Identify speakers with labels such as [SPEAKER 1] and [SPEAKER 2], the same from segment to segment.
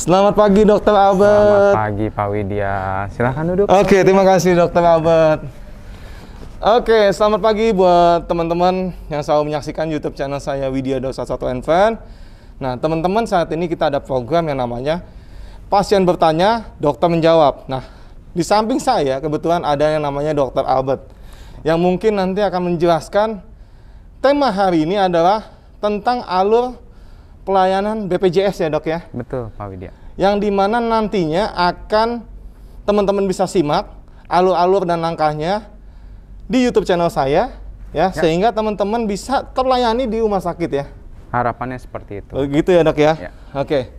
[SPEAKER 1] Selamat pagi Dokter
[SPEAKER 2] Selamat
[SPEAKER 1] Albert.
[SPEAKER 2] pagi Pak Widya, silahkan duduk.
[SPEAKER 1] Oke, terima kasih Dokter Albert. Oke, selamat pagi buat teman-teman yang selalu menyaksikan YouTube channel saya Widya 21 Advent. Nah, teman-teman, saat ini kita ada program yang namanya Pasien Bertanya, Dokter Menjawab. Nah, di samping saya kebetulan ada yang namanya Dokter Albert yang mungkin nanti akan menjelaskan tema hari ini adalah tentang alur pelayanan BPJS ya dok ya?
[SPEAKER 2] Betul Pak Widya.
[SPEAKER 1] Yang dimana nantinya akan teman-teman bisa simak alur-alur dan langkahnya di YouTube channel saya ya. Sehingga teman-teman bisa terlayani di rumah sakit ya.
[SPEAKER 2] Harapannya seperti itu.
[SPEAKER 1] Begitu ya dok ya?
[SPEAKER 2] Ya.
[SPEAKER 1] Oke.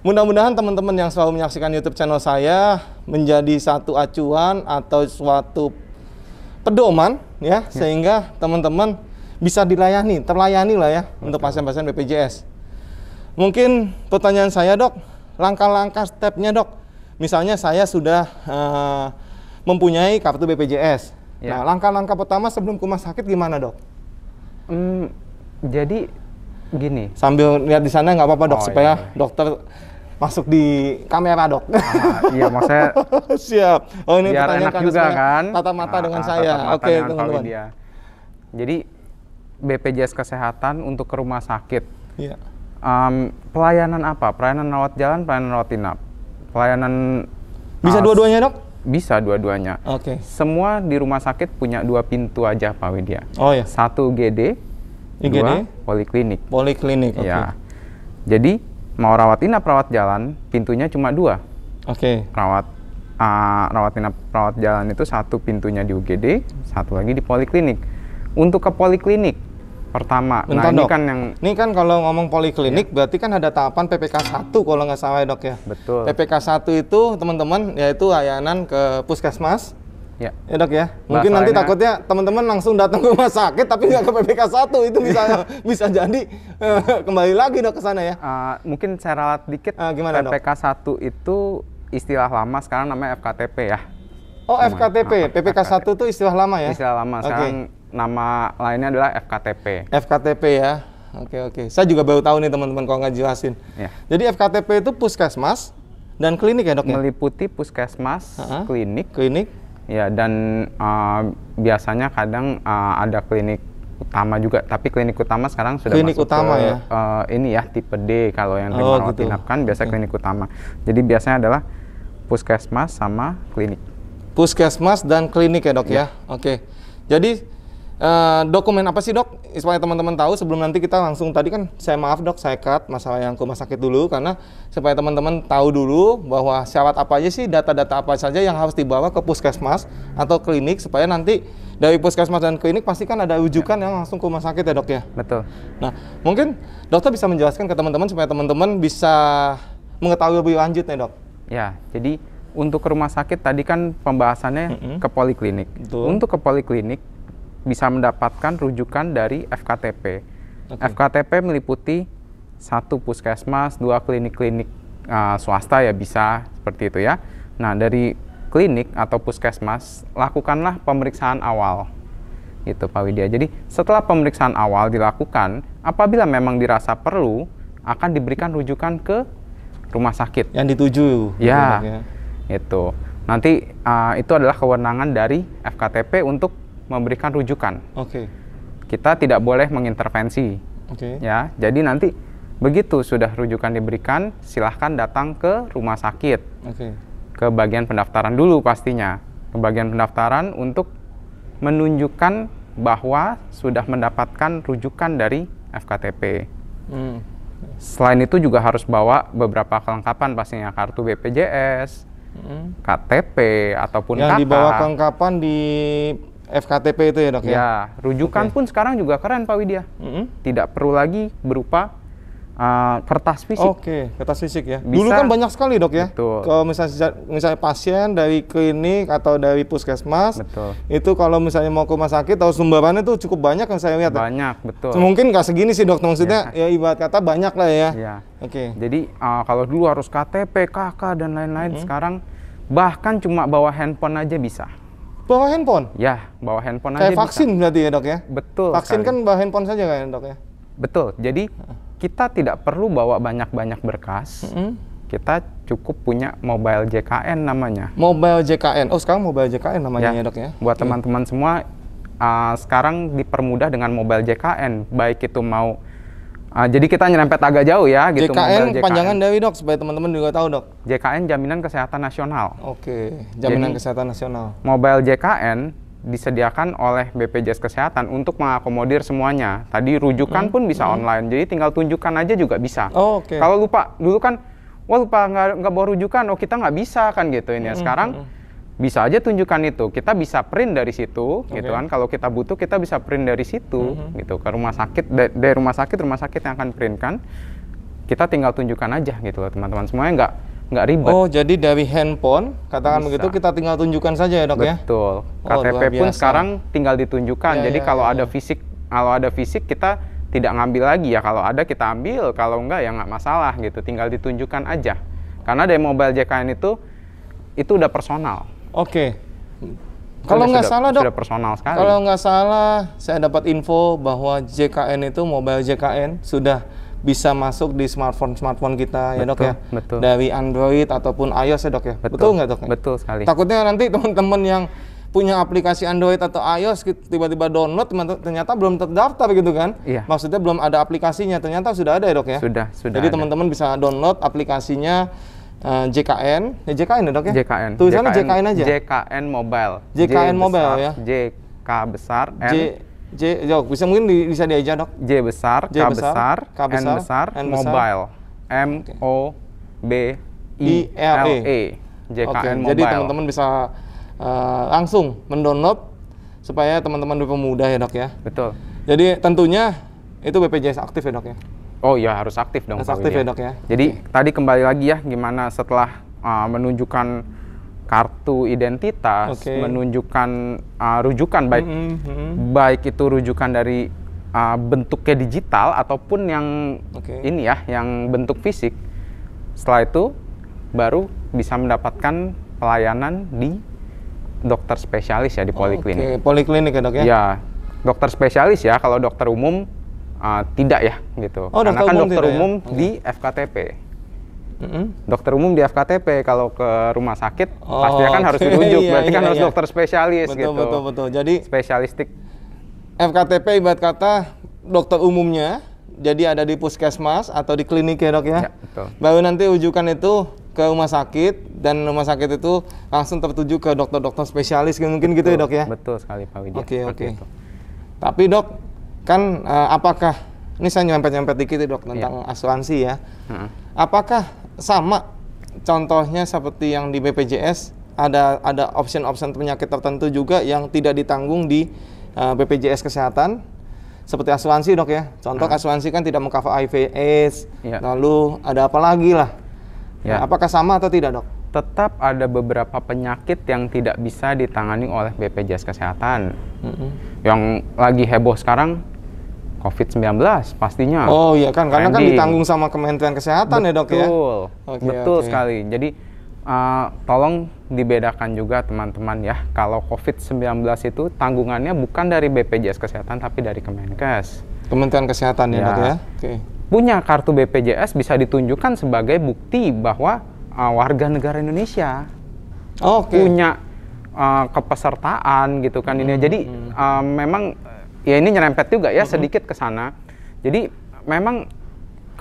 [SPEAKER 1] Mudah-mudahan teman-teman yang selalu menyaksikan YouTube channel saya menjadi satu acuan atau suatu pedoman ya. Sehingga teman-teman bisa terlayani lah ya. Betul. Untuk pasien-pasien BPJS. Mungkin pertanyaan saya dok, langkah-langkah stepnya dok. Misalnya saya sudah mempunyai kartu BPJS. Ya. Nah, langkah-langkah pertama sebelum ke rumah sakit gimana dok?
[SPEAKER 2] Jadi gini.
[SPEAKER 1] Sambil lihat di sana nggak apa-apa dok, supaya dokter masuk di kamera dok.
[SPEAKER 2] Iya maksudnya.
[SPEAKER 1] Siap. Oh ini
[SPEAKER 2] biar
[SPEAKER 1] pertanyaan
[SPEAKER 2] enak juga kan.
[SPEAKER 1] Tatap mata dengan saya. Oke teman-teman.
[SPEAKER 2] Jadi BPJS Kesehatan untuk ke rumah sakit.
[SPEAKER 1] Iya.
[SPEAKER 2] Pelayanan apa? Pelayanan rawat jalan, pelayanan rawat inap. Pelayanan
[SPEAKER 1] bisa dua-duanya dok?
[SPEAKER 2] Bisa dua-duanya.
[SPEAKER 1] Oke.
[SPEAKER 2] Semua di rumah sakit punya 2 pintu aja Pak Widya.
[SPEAKER 1] Oh ya.
[SPEAKER 2] 1 GD, 2 poliklinik.
[SPEAKER 1] Poliklinik.
[SPEAKER 2] Ya. Jadi mau rawat inap, rawat jalan, pintunya cuma 2.
[SPEAKER 1] Oke.
[SPEAKER 2] Rawat inap, rawat jalan itu 1 pintunya di UGD, 1 lagi di poliklinik. Untuk ke poliklinik pertama,
[SPEAKER 1] bentar,
[SPEAKER 2] nah ini
[SPEAKER 1] dok.
[SPEAKER 2] kan yang...
[SPEAKER 1] Ini kan kalau ngomong poliklinik, berarti kan ada tahapan PPK 1 kalau nggak salah ya dok ya?
[SPEAKER 2] Betul.
[SPEAKER 1] PPK 1 itu teman-teman, yaitu layanan ke puskesmas.
[SPEAKER 2] Ya.
[SPEAKER 1] Ya dok ya? Mungkin nanti takutnya teman-teman langsung datang ke rumah sakit, tapi nggak ke PPK 1, itu bisa jadi kembali lagi dok ke sana ya?
[SPEAKER 2] Mungkin saya ralat dikit,
[SPEAKER 1] gimana,
[SPEAKER 2] PPK 1 itu istilah lama, sekarang namanya FKTP ya.
[SPEAKER 1] Oh FKTP, PPK 1 itu istilah lama ya?
[SPEAKER 2] Istilah lama, sekarang nama lainnya adalah FKTP.
[SPEAKER 1] FKTP ya, oke. Saya juga baru tahu nih teman-teman kalau nggak jelasin.
[SPEAKER 2] Ya.
[SPEAKER 1] Jadi FKTP itu puskesmas dan klinik ya dok ya?
[SPEAKER 2] Meliputi puskesmas, klinik. Ya, dan biasanya kadang ada klinik utama juga, tapi klinik utama sekarang sudah
[SPEAKER 1] klinik
[SPEAKER 2] masuk
[SPEAKER 1] utama
[SPEAKER 2] ke
[SPEAKER 1] ya?
[SPEAKER 2] Ini ya, tipe D kalau yang rawat inap kan biasa klinik utama. Jadi biasanya adalah puskesmas sama klinik. Puskesmas
[SPEAKER 1] dan klinik ya dok ya? Oke. Jadi dokumen apa sih dok? Supaya teman-teman tahu sebelum nanti kita langsung, tadi kan saya cut masalah yang ke rumah sakit dulu, karena supaya teman-teman tahu dulu bahwa syarat apa aja sih, data-data apa saja yang harus dibawa ke puskesmas atau klinik, supaya nanti dari puskesmas dan klinik pasti kan ada rujukan yang langsung ke rumah sakit ya dok ya?
[SPEAKER 2] Betul.
[SPEAKER 1] Nah mungkin dokter bisa menjelaskan ke teman-teman supaya teman-teman bisa mengetahui lebih lanjut nih dok.
[SPEAKER 2] Ya, jadi untuk ke rumah sakit tadi kan pembahasannya ke poliklinik. Untuk ke poliklinik bisa mendapatkan rujukan dari FKTP. FKTP meliputi 1 puskesmas, 2 klinik-klinik swasta ya bisa seperti itu ya. Nah dari klinik atau puskesmas lakukanlah pemeriksaan awal, gitu Pak Widya. Jadi setelah pemeriksaan awal dilakukan, apabila memang dirasa perlu, akan diberikan rujukan ke rumah sakit
[SPEAKER 1] yang dituju.
[SPEAKER 2] Ya, itu. Nanti itu adalah kewenangan dari FKTP untuk memberikan rujukan. Kita tidak boleh mengintervensi. Ya, jadi nanti begitu sudah rujukan diberikan, silahkan datang ke rumah sakit. Ke bagian pendaftaran dulu pastinya. Ke bagian pendaftaran untuk menunjukkan bahwa sudah mendapatkan rujukan dari FKTP. Selain itu juga harus bawa beberapa kelengkapan pastinya, kartu BPJS, KTP ataupun KK.
[SPEAKER 1] Yang dibawa kelengkapan di FKTP itu ya dok ya?
[SPEAKER 2] Ya, rujukan pun sekarang juga keren Pak Widya. Tidak perlu lagi berupa kertas fisik.
[SPEAKER 1] Kertas fisik ya. Dulu kan banyak sekali dok ya. Kalau misalnya pasien dari klinik atau dari puskesmas, itu kalau misalnya mau ke rumah sakit, tahu sumberannya itu cukup banyak yang saya lihat.
[SPEAKER 2] Banyak, betul.
[SPEAKER 1] Mungkin nggak segini sih dok, maksudnya ya ibarat kata banyak lah ya.
[SPEAKER 2] Jadi kalau dulu harus KTP, KK dan lain-lain, sekarang bahkan cuma bawa handphone aja bisa.
[SPEAKER 1] Bawa handphone?
[SPEAKER 2] Ya, bawa handphone aja bisa.
[SPEAKER 1] Kayak vaksin berarti ya dok ya?
[SPEAKER 2] Betul.
[SPEAKER 1] Vaksin kan bawa handphone saja kan dok ya?
[SPEAKER 2] Betul. Jadi kita tidak perlu bawa banyak-banyak berkas. kita cukup punya mobile JKN namanya.
[SPEAKER 1] Mobile JKN. Oh, sekarang mobile JKN namanya ya, Dok ya.
[SPEAKER 2] Buat teman-teman semua sekarang dipermudah dengan mobile JKN, baik itu mau jadi kita nyerempet agak jauh ya gitu.
[SPEAKER 1] JKN panjangan dari, Dok, supaya teman-teman juga tahu, Dok.
[SPEAKER 2] JKN Jaminan Kesehatan Nasional.
[SPEAKER 1] Oke, Jaminan Kesehatan Nasional.
[SPEAKER 2] Mobile JKN disediakan oleh BPJS Kesehatan untuk mengakomodir semuanya. Tadi rujukan pun bisa online, jadi tinggal tunjukkan aja juga bisa.
[SPEAKER 1] Oh, oke.
[SPEAKER 2] Kalau lupa, dulu kan lupa nggak bawa rujukan, oh kita nggak bisa kan gitu ini ya. Sekarang bisa aja tunjukkan itu, kita bisa print dari situ, gitu kan. Kalau kita butuh kita bisa print dari situ, gitu ke rumah sakit, dari rumah sakit yang akan print kan. Kita tinggal tunjukkan aja gitu loh teman-teman, semuanya nggak ribet.
[SPEAKER 1] Oh, jadi dari handphone, katakan begitu, kita tinggal tunjukkan saja ya, Dok ya?
[SPEAKER 2] Betul. KTP pun sekarang tinggal ditunjukkan. Jadi kalau ada fisik kita tidak ngambil lagi ya. Kalau ada kita ambil, kalau enggak ya nggak masalah gitu. Tinggal ditunjukkan aja. Karena dari mobile JKN itu udah personal.
[SPEAKER 1] Oke. Kalau nggak salah, Dok,
[SPEAKER 2] sudah personal sekali.
[SPEAKER 1] Kalau nggak salah, saya dapat info bahwa JKN itu, mobile JKN sudah bisa masuk di smartphone kita, ya, Dok ya?
[SPEAKER 2] Betul.
[SPEAKER 1] Dari Android ataupun iOS ya, Dok ya? Betul nggak, Dok?
[SPEAKER 2] Betul sekali.
[SPEAKER 1] Takutnya nanti teman-teman yang punya aplikasi Android atau iOS tiba-tiba download, ternyata belum terdaftar gitu kan?
[SPEAKER 2] Iya.
[SPEAKER 1] Maksudnya belum ada aplikasinya, ternyata sudah ada ya, Dok ya?
[SPEAKER 2] Sudah.
[SPEAKER 1] Jadi teman-teman bisa download aplikasinya JKN, JKN ya, Dok ya?
[SPEAKER 2] JKN.
[SPEAKER 1] Tulisannya JKN aja?
[SPEAKER 2] JKN Mobile.
[SPEAKER 1] JKN Mobile ya?
[SPEAKER 2] JK besar,
[SPEAKER 1] bisa mungkin bisa diajar, Dok?
[SPEAKER 2] J besar, K besar, N besar, Mobile. MOBILE. JKN Mobile.
[SPEAKER 1] Jadi teman-teman bisa langsung mendownload supaya teman-teman dipermudah ya, Dok ya.
[SPEAKER 2] Betul.
[SPEAKER 1] Jadi tentunya itu BPJS aktif ya, Dok ya.
[SPEAKER 2] Oh iya, harus aktif dong.
[SPEAKER 1] Harus aktif ya, Dok ya.
[SPEAKER 2] Jadi tadi kembali lagi ya, gimana setelah menunjukkan kartu identitas, menunjukkan rujukan baik itu rujukan dari bentuknya digital ataupun yang ini ya, yang bentuk fisik. Setelah itu baru bisa mendapatkan pelayanan di dokter spesialis ya, di poliklinik.
[SPEAKER 1] Poliklinik ya, Dok ya?
[SPEAKER 2] Ya, dokter spesialis ya. Kalau dokter umum tidak ya gitu. Karena kan dokter umum di FKTP. Dokter umum di FKTP, kalau ke rumah sakit pasti kan harus dirujuk, berarti kan harus dokter spesialis gitu.
[SPEAKER 1] Betul. Jadi
[SPEAKER 2] spesialistik.
[SPEAKER 1] FKTP ibarat kata dokter umumnya, jadi ada di puskesmas atau di klinik ya, Dok ya?
[SPEAKER 2] Ya, betul.
[SPEAKER 1] Baru nanti rujukan itu ke rumah sakit, dan rumah sakit itu langsung tertuju ke dokter-dokter spesialis, mungkin gitu ya, Dok ya?
[SPEAKER 2] Betul sekali, Pak Widya.
[SPEAKER 1] Oke. Tapi, Dok, kan apakah, ini saya nyempet-nyempet dikit ya, Dok, tentang asuransi ya. Apakah sama contohnya seperti yang di BPJS, ada option-option penyakit tertentu juga yang tidak ditanggung di BPJS Kesehatan, seperti asuransi, Dok ya? Contoh asuransi kan tidak mengcover HIV/AIDS, lalu ada apa lagi lah? Nah, apakah sama atau tidak, Dok?
[SPEAKER 2] Tetap ada beberapa penyakit yang tidak bisa ditangani oleh BPJS Kesehatan. Yang lagi heboh sekarang COVID-19 pastinya.
[SPEAKER 1] Oh iya kan, karena kan ditanggung sama Kementerian Kesehatan ya, Dok ya?
[SPEAKER 2] Betul sekali. Jadi tolong dibedakan juga teman-teman ya, kalau COVID-19 itu tanggungannya bukan dari BPJS Kesehatan tapi dari Kemenkes. Kementerian Kesehatan ya, Dok ya? Punya kartu BPJS bisa ditunjukkan sebagai bukti bahwa warga negara Indonesia. Punya kepesertaan gitu kan ini. Jadi memang ya ini nyerempet juga ya sedikit ke sana. Jadi memang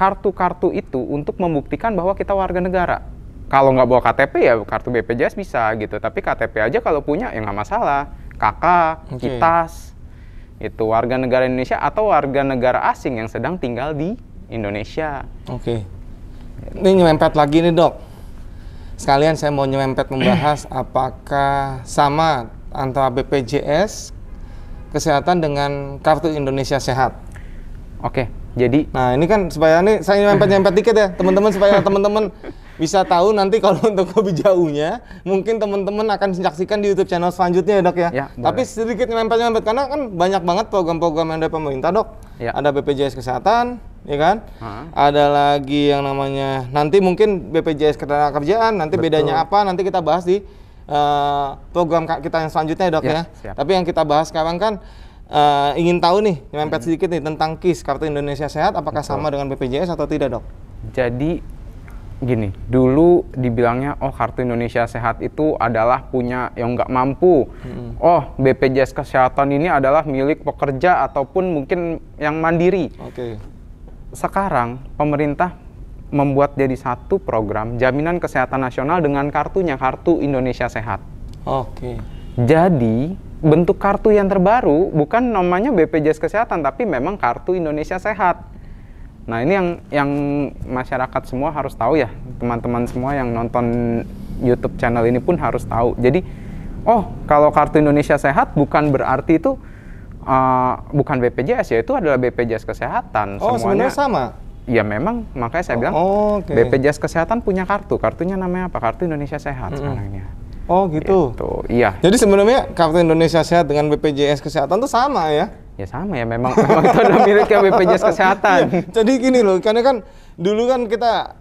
[SPEAKER 2] kartu-kartu itu untuk membuktikan bahwa kita warga negara. Kalau nggak bawa KTP ya kartu BPJS bisa gitu. Tapi KTP aja kalau punya ya nggak masalah. KK, KITAS, itu warga negara Indonesia atau warga negara asing yang sedang tinggal di Indonesia. Ini nyerempet lagi nih, Dok. Sekalian saya mau nyerempet membahas apakah sama antara BPJS Kesehatan dengan Kartu Indonesia Sehat. Jadi nah ini kan supaya ini saya nyempet dikit ya teman-teman, supaya teman-teman bisa tahu nanti kalau untuk lebih jauhnya mungkin teman-teman akan menyaksikan di YouTube channel selanjutnya ya, Dok ya. Tapi sedikit nyempet karena kan banyak banget program-program yang dari pemerintah, Dok. Ada BPJS Kesehatan, ya kan? Ada lagi yang namanya nanti mungkin BPJS Ketenagakerjaan, nanti bedanya apa nanti kita bahas di program kita yang selanjutnya ya, Dok ya. Tapi yang kita bahas sekarang kan ingin tahu nih, nyempet sedikit nih tentang KIS, Kartu Indonesia Sehat, apakah sama dengan BPJS atau tidak, Dok? Jadi gini, dulu dibilangnya oh kartu Indonesia Sehat itu adalah punya yang nggak mampu. Oh BPJS Kesehatan ini adalah milik pekerja ataupun mungkin yang mandiri. Sekarang pemerintah membuat jadi satu program jaminan kesehatan nasional dengan kartunya, kartu Indonesia Sehat. Jadi bentuk kartu yang terbaru bukan namanya BPJS Kesehatan tapi memang kartu Indonesia Sehat. Nah ini yang masyarakat semua harus tahu ya, teman-teman semua yang nonton YouTube channel ini pun harus tahu. Jadi, oh kalau kartu Indonesia Sehat bukan berarti itu bukan BPJS ya, itu adalah BPJS Kesehatan.
[SPEAKER 1] Oh sebenarnya sama?
[SPEAKER 2] Ya memang, makanya saya bilang BPJS Kesehatan punya kartunya namanya apa? Kartu Indonesia Sehat sekarangnya.
[SPEAKER 1] Oh gitu?
[SPEAKER 2] Iya.
[SPEAKER 1] Jadi sebenarnya kartu Indonesia Sehat dengan BPJS Kesehatan itu sama ya?
[SPEAKER 2] Ya sama ya, memang itu adalah miliknya BPJS Kesehatan.
[SPEAKER 1] Jadi gini loh, karena kan dulu kan kita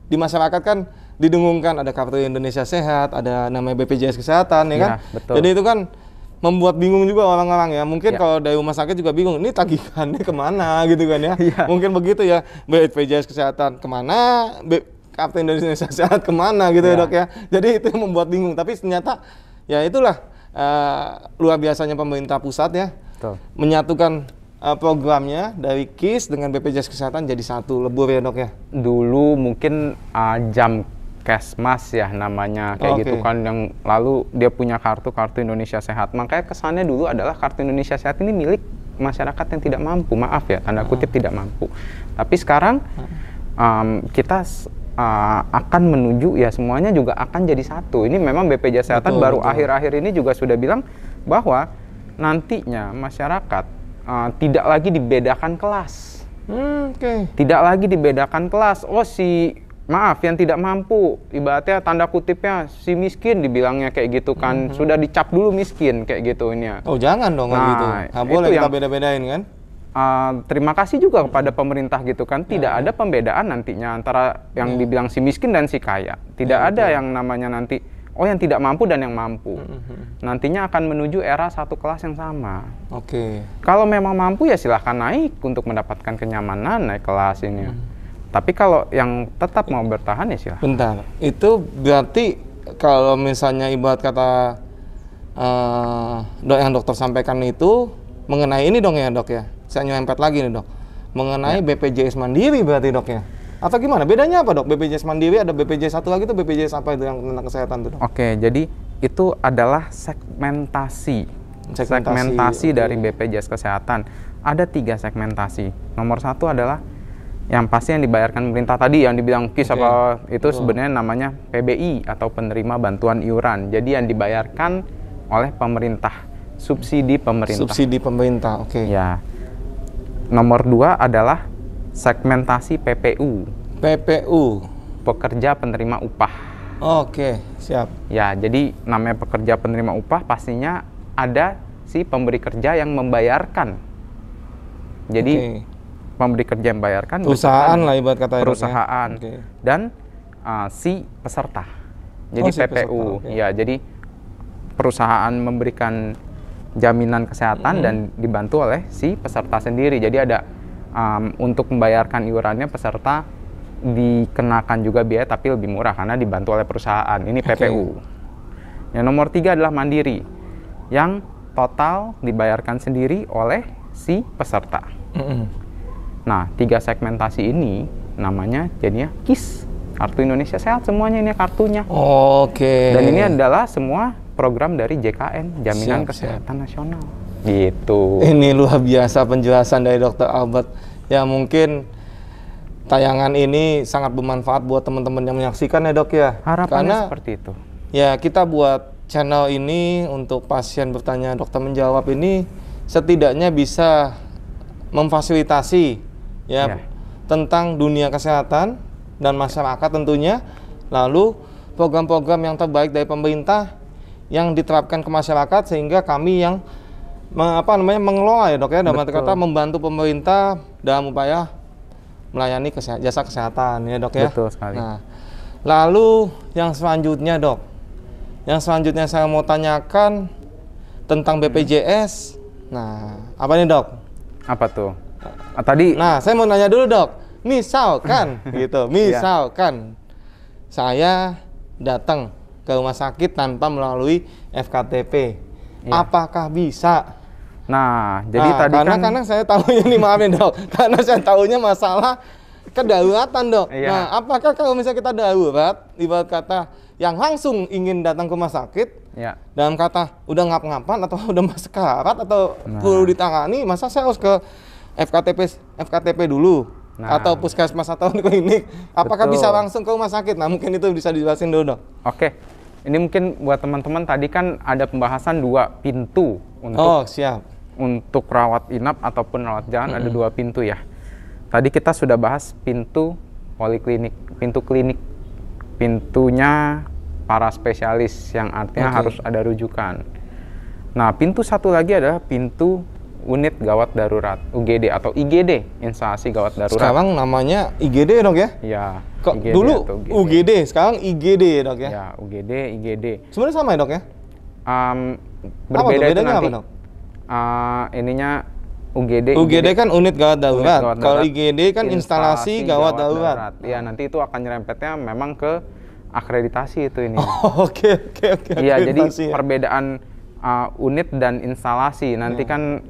[SPEAKER 1] di masyarakat kan didengungkan ada kartu Indonesia Sehat, ada namanya BPJS Kesehatan ya kan.
[SPEAKER 2] Betul.
[SPEAKER 1] Jadi itu kan membuat bingung juga orang-orang ya. Mungkin kalau dari rumah sakit juga bingung, ini tagihannya kemana gitu kan ya. Mungkin begitu ya, BPJS Kesehatan kemana, kartu Indonesia Sehat kemana gitu ya dok ya. Jadi itu yang membuat bingung, tapi ternyata ya itulah luar biasanya pemerintah pusat ya. Menyatukan programnya dari KIS dengan BPJS Kesehatan jadi satu lebur ya dok ya.
[SPEAKER 2] Dulu mungkin jam Kesmas ya namanya kayak gitu kan, yang lalu dia punya kartu Indonesia Sehat. Makanya kesannya dulu adalah kartu Indonesia Sehat ini milik masyarakat yang tidak mampu, maaf ya tanda kutip tidak mampu. Tapi sekarang kita akan menuju ya semuanya juga akan jadi satu. Ini memang BPJS Kesehatan baru akhir-akhir ini juga sudah bilang bahwa nantinya masyarakat tidak lagi dibedakan kelas. Tidak lagi dibedakan kelas. Oh maaf yang tidak mampu, ibaratnya tanda kutipnya si miskin dibilangnya kayak gitu kan. Sudah dicap dulu miskin kayak gitu ini ya.
[SPEAKER 1] Oh jangan dong gitu. Nah boleh kita beda-bedain kan?
[SPEAKER 2] Terima kasih juga kepada pemerintah gitu kan, tidak ada pembedaan nantinya antara yang dibilang si miskin dan si kaya. Tidak ada yang namanya nanti yang tidak mampu dan yang mampu. Nantinya akan menuju era satu kelas yang sama. Kalau memang mampu ya silahkan naik untuk mendapatkan kenyamanan naik kelas ini. Tapi kalau yang tetap mau bertahan ya silahkan.
[SPEAKER 1] Bentar, itu berarti kalau misalnya ibarat kata yang dokter sampaikan itu mengenai ini dong ya dok ya. Saya nyelempet lagi nih dok, mengenai BPJS Mandiri berarti dok ya? Atau gimana? Bedanya apa dok? BPJS Mandiri ada BPJS satu lagi tuh BPJS apa itu yang tentang kesehatan tuh dok?
[SPEAKER 2] Jadi itu adalah segmentasi dari BPJS Kesehatan. Ada 3 segmentasi. Nomor 1 adalah yang pasti yang dibayarkan pemerintah tadi yang dibilang KIS apa itu sebenarnya namanya PBI atau penerima bantuan iuran. Jadi yang dibayarkan oleh pemerintah, subsidi pemerintah. Ya. Nomor 2 adalah segmentasi PPU. Pekerja penerima upah.
[SPEAKER 1] Siap.
[SPEAKER 2] Ya, jadi namanya pekerja penerima upah pastinya ada si pemberi kerja yang membayarkan. Jadi pemberi kerja yang membayarkan
[SPEAKER 1] perusahaan lah ibarat kata
[SPEAKER 2] perusahaan dan si peserta. Jadi PPU. Ya, jadi perusahaan memberikan jaminan kesehatan dan dibantu oleh si peserta sendiri. Jadi ada untuk membayarkan iurannya peserta dikenakan juga biaya tapi lebih murah karena dibantu oleh perusahaan. Ini PPU. Yang nomor 3 adalah mandiri, yang total dibayarkan sendiri oleh si peserta. Nah 3 segmentasi ini namanya jadinya KIS, Kartu Indonesia Sehat, semuanya ini kartunya. Dan ini adalah semua program dari JKN, Jaminan Kesehatan Nasional. Gitu.
[SPEAKER 1] Ini luar biasa penjelasan dari Dr. Albert. Ya mungkin tayangan ini sangat bermanfaat buat teman-teman yang menyaksikan ya dok ya.
[SPEAKER 2] Harapannya seperti itu.
[SPEAKER 1] Ya kita buat channel ini untuk pasien bertanya dokter menjawab ini setidaknya bisa memfasilitasi tentang dunia kesehatan dan masyarakat tentunya. Lalu program-program yang terbaik dari pemerintah yang diterapkan ke masyarakat sehingga kami yang mengelola ya dok ya, dalam arti kata membantu pemerintah dalam upaya melayani jasa kesehatan ya dok ya.
[SPEAKER 2] Betul sekali.
[SPEAKER 1] Nah, lalu yang selanjutnya dok, yang selanjutnya saya mau tanyakan tentang BPJS. Nah, apa nih dok?
[SPEAKER 2] Apa tuh? Tadi.
[SPEAKER 1] Nah, saya mau nanya dulu dok. misalkan gitu, misalkan saya datang ke rumah sakit tanpa melalui FKTP, apakah bisa?
[SPEAKER 2] Nah, jadi tadi
[SPEAKER 1] karena saya tahunya nih, maaf ya dok, karena saya tahunya masalah kedaruratan dok. Nah, apakah kalau misalnya kita darurat, ibarat kata yang langsung ingin datang ke rumah sakit, dalam kata udah ngap-ngapan atau udah masuk karat atau perlu ditangani, masa saya harus ke FKTP dulu atau puskesmas atau klinik? Apakah bisa langsung ke rumah sakit? Nah, mungkin itu bisa dijelasin dulu dok.
[SPEAKER 2] Oke, ini mungkin buat teman-teman, tadi kan ada pembahasan 2 pintu untuk untuk rawat inap ataupun rawat jalan. Ada 2 pintu ya. Tadi kita sudah bahas pintu poliklinik, pintu klinik, pintunya para spesialis yang artinya harus ada rujukan. Nah, pintu satu lagi adalah pintu unit gawat darurat, UGD atau IGD, instalasi gawat darurat.
[SPEAKER 1] Sekarang namanya IGD dok ya?
[SPEAKER 2] Ya.
[SPEAKER 1] Kok IGD dulu UGD, sekarang IGD dok ya?
[SPEAKER 2] Ya, UGD, IGD.
[SPEAKER 1] Sebenarnya sama ya dok ya?
[SPEAKER 2] Berbeda itu nanti.
[SPEAKER 1] Apa, dok?
[SPEAKER 2] Ininya UGD
[SPEAKER 1] kan unit gawat darurat. Kalau IGD kan instalasi gawat darurat.
[SPEAKER 2] Ya, nanti itu akan nyerempetnya memang ke akreditasi itu ini.
[SPEAKER 1] Oke.
[SPEAKER 2] Iya, jadi perbedaan unit dan instalasi nanti kan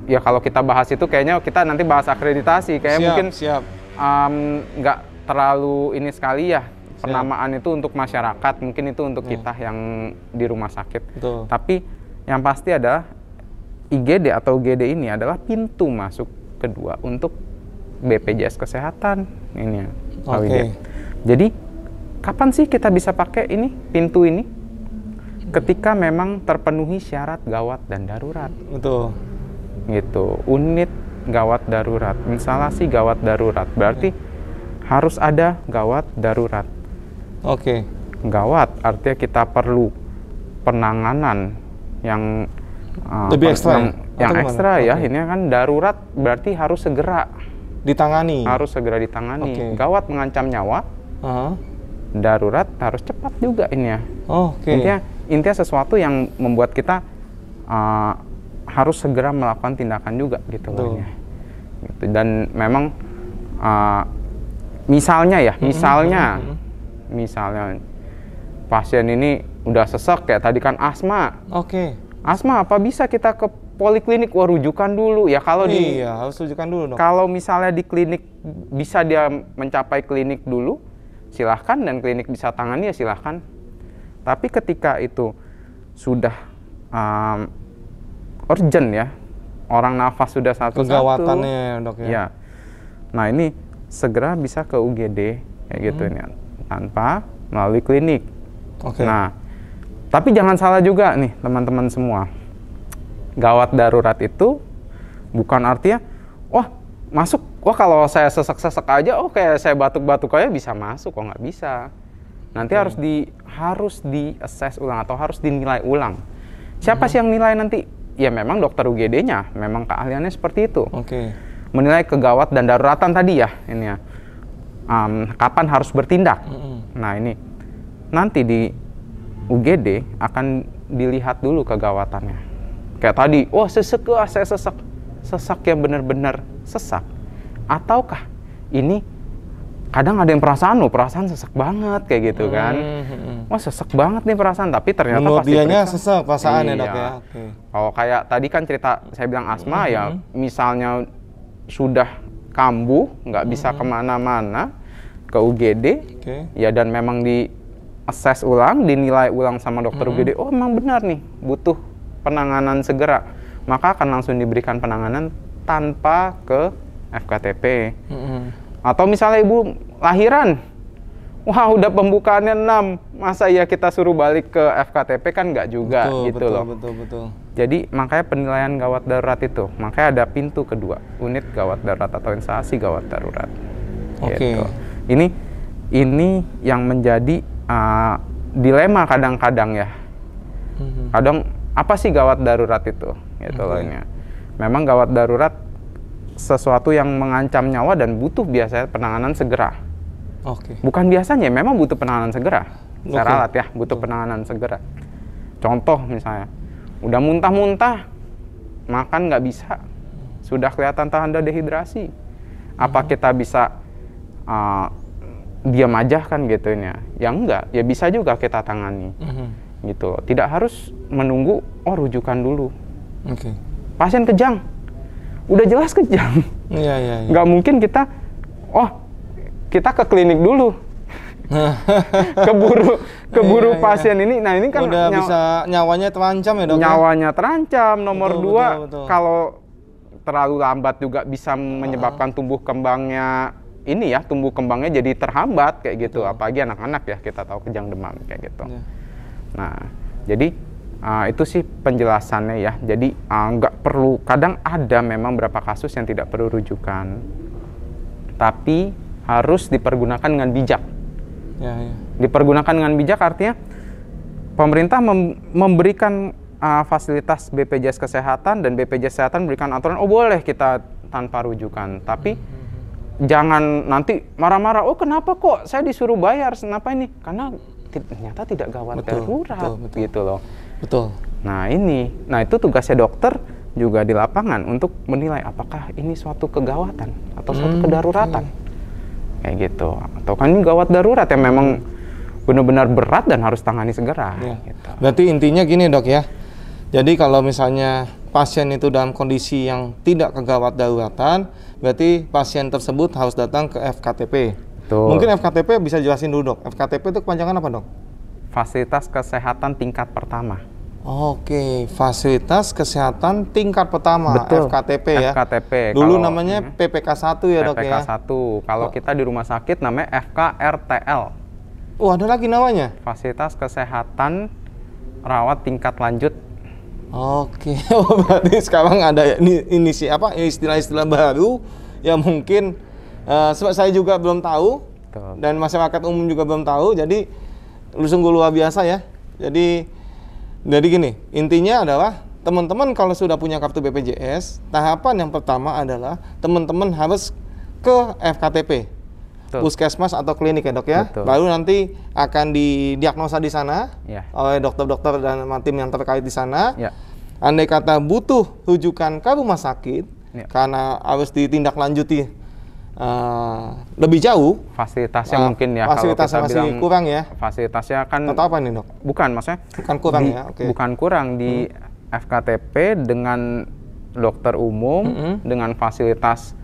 [SPEAKER 2] ya kalau kita bahas itu kayaknya kita nanti bahas akreditasi mungkin nggak terlalu ini sekali ya, penamaan itu untuk masyarakat, mungkin itu untuk kita yang di rumah sakit. Tapi yang pasti adalah IGD atau UGD ini adalah pintu masuk kedua untuk BPJS Kesehatan ini. Jadi kapan sih kita bisa pakai ini pintu ini? Ketika memang terpenuhi syarat gawat dan darurat.
[SPEAKER 1] Betul.
[SPEAKER 2] Gitu. Unit gawat darurat, instalasi gawat darurat. Berarti harus ada gawat darurat. Gawat artinya kita perlu penanganan yang
[SPEAKER 1] lebih ekstra.
[SPEAKER 2] Yang ekstra ya. Ini kan darurat berarti harus segera
[SPEAKER 1] ditangani.
[SPEAKER 2] Gawat mengancam nyawa. Darurat harus cepat juga ini ya. Intinya sesuatu yang membuat kita harus segera melakukan tindakan juga gitu. Dan memang misalnya pasien ini udah sesek kayak tadi kan asma. Asma apa bisa kita ke poliklinik? Wah, rujukan dulu ya. Kalau
[SPEAKER 1] harus rujukan dulu dong.
[SPEAKER 2] Kalau misalnya di klinik bisa dia mencapai klinik dulu, silahkan, dan klinik bisa tangani ya silahkan. Tapi ketika itu sudah urgent ya, orang nafas sudah satu-satu,
[SPEAKER 1] kegawatannya dok ya.
[SPEAKER 2] Nah ini segera bisa ke UGD kayak gitu ini tanpa melalui klinik. Nah, tapi jangan salah juga nih teman-teman semua, gawat darurat itu bukan artinya kalau saya sesek-sesek aja, kayak saya batuk-batuk aja bisa masuk, nggak bisa. Nanti harus di-assess ulang atau harus dinilai ulang. Siapa sih yang nilai nanti? Ya memang dokter UGD-nya, memang keahliannya seperti itu. Menilai kegawat dan daruratan tadi ya, ini ya. Kapan harus bertindak? Nah ini nanti di UGD akan dilihat dulu kegawatannya. Kayak tadi, saya sesak yang benar-benar sesak. Ataukah ini kadang ada yang perasaan sesak banget kayak gitu kan. Sesak banget nih perasaan, tapi ternyata
[SPEAKER 1] menurut
[SPEAKER 2] pasti
[SPEAKER 1] dianya sesak perasaannya dok ya.
[SPEAKER 2] Kalau kayak tadi kan cerita saya bilang asma ya, misalnya sudah kambuh, nggak bisa kemana-mana, ke UGD, ya dan memang di assess ulang, dinilai ulang sama dokter UGD, memang benar nih butuh penanganan segera, maka akan langsung diberikan penanganan tanpa ke FKTP. Atau misalnya ibu lahiran, udah pembukaannya 6, masa ya kita suruh balik ke FKTP, kan nggak juga loh.
[SPEAKER 1] Betul.
[SPEAKER 2] Jadi makanya penilaian gawat darurat itu, makanya ada pintu kedua, unit gawat darurat atau instalasi gawat darurat. Gitu. Ini yang menjadi dilema kadang-kadang ya. Kadang apa sih gawat darurat itu? Gitu loh ini. Memang gawat darurat sesuatu yang mengancam nyawa dan butuh biasanya penanganan segera. Bukan biasanya, memang butuh penanganan segera. Secara alat ya, butuh penanganan segera. Contoh misalnya, udah muntah-muntah, makan nggak bisa, sudah kelihatan tanda dehidrasi, Apa kita bisa diam aja kan gitu ya? Ya enggak, ya bisa juga kita tangani. Gitu. Tidak harus menunggu rujukan dulu. Pasien kejang. Udah jelas kejang. Nggak mungkin kita kita ke klinik dulu. keburu pasien ini. Nah, ini kan
[SPEAKER 1] udah bisa nyawanya terancam ya, Dok.
[SPEAKER 2] Nyawanya terancam. Nomor dua, kalau terlalu lambat juga bisa menyebabkan tumbuh kembangnya tumbuh kembangnya jadi terhambat kayak gitu. Apalagi anak-anak ya, kita tahu kejang demam kayak gitu. Nah, jadi itu sih penjelasannya ya. Jadi nggak perlu, kadang ada memang beberapa kasus yang tidak perlu rujukan, tapi harus dipergunakan dengan bijak. Dipergunakan dengan bijak artinya pemerintah memberikan fasilitas BPJS Kesehatan, dan BPJS Kesehatan memberikan aturan, boleh kita tanpa rujukan, tapi jangan nanti marah-marah, kenapa kok saya disuruh bayar, kenapa ini? Karena ternyata tidak gawat darurat, gitu loh. Nah itu tugasnya dokter juga di lapangan untuk menilai apakah ini suatu kegawatan atau suatu kedaruratan, kayak gitu. Atau kan ini gawat darurat yang memang benar-benar berat dan harus tangani segera. Gitu.
[SPEAKER 1] Berarti intinya gini, Dok ya. Jadi kalau misalnya pasien itu dalam kondisi yang tidak kegawat daruratan, berarti pasien tersebut harus datang ke FKTP. Mungkin FKTP bisa jelasin dulu, Dok. FKTP itu kepanjangan apa, Dok?
[SPEAKER 2] Fasilitas Kesehatan Tingkat Pertama.
[SPEAKER 1] Fasilitas Kesehatan Tingkat Pertama. FKTP ya.
[SPEAKER 2] FKTP.
[SPEAKER 1] Dulu namanya PPK 1 ya, Dok ya.
[SPEAKER 2] PPK 1. Kalau kita di rumah sakit namanya FKRTL.
[SPEAKER 1] Ada lagi namanya?
[SPEAKER 2] Fasilitas Kesehatan Rawat Tingkat Lanjut.
[SPEAKER 1] Berarti sekarang ada ini istilah-istilah baru yang mungkin saya juga belum tahu. Dan masyarakat umum juga belum tahu. Jadi sungguh luar biasa ya. Jadi gini, intinya adalah teman-teman kalau sudah punya kartu BPJS, tahapan yang pertama adalah teman-teman harus ke FKTP, puskesmas atau klinik ya, Dok ya. Baru nanti akan didiagnosa di sana oleh dokter-dokter dan tim yang terkait di sana. Andai kata butuh rujukan ke rumah sakit karena harus ditindaklanjuti lebih jauh,
[SPEAKER 2] fasilitasnya mungkin ya,
[SPEAKER 1] fasilitasnya masih kurang ya.
[SPEAKER 2] Fasilitasnya kan
[SPEAKER 1] atau apa nih, Dok?
[SPEAKER 2] Bukan, maksudnya
[SPEAKER 1] bukan kurang ya.
[SPEAKER 2] Bukan kurang di FKTP dengan dokter umum dengan fasilitas